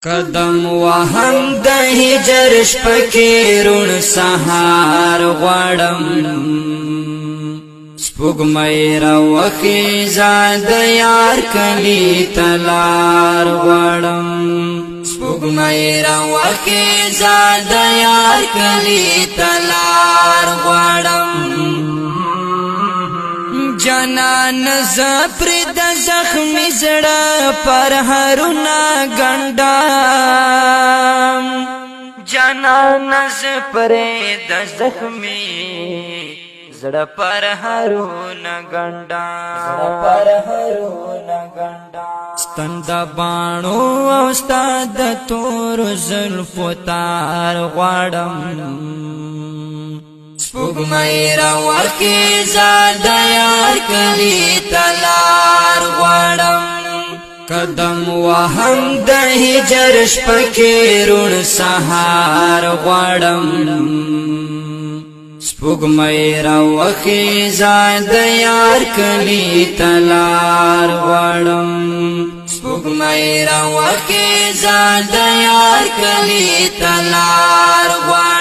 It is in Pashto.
قدم وهم د هجر شپکې رون سهار غواړم سپوږمۍ راوخې زاد یار کلی تلار غواړم سپوږمۍ راوخې زاد یار کلی تلار غواړم جانان زپر د زخمی زړه پر هرونه ګنډم جانان زپر د زخمی زړه پر هرونه ګنډم ستند باڼو او ستاد تور زلفو تار غواړم سپوږمۍ راوخې زاد یار کلی تلار غواړم قدم وهم د هجر شپکې رون سهار غواړم سپوږمۍ راوخې زاد یار کلی تلار غواړم سپوږمۍ راوخې زاد یار کلی تلار غواړم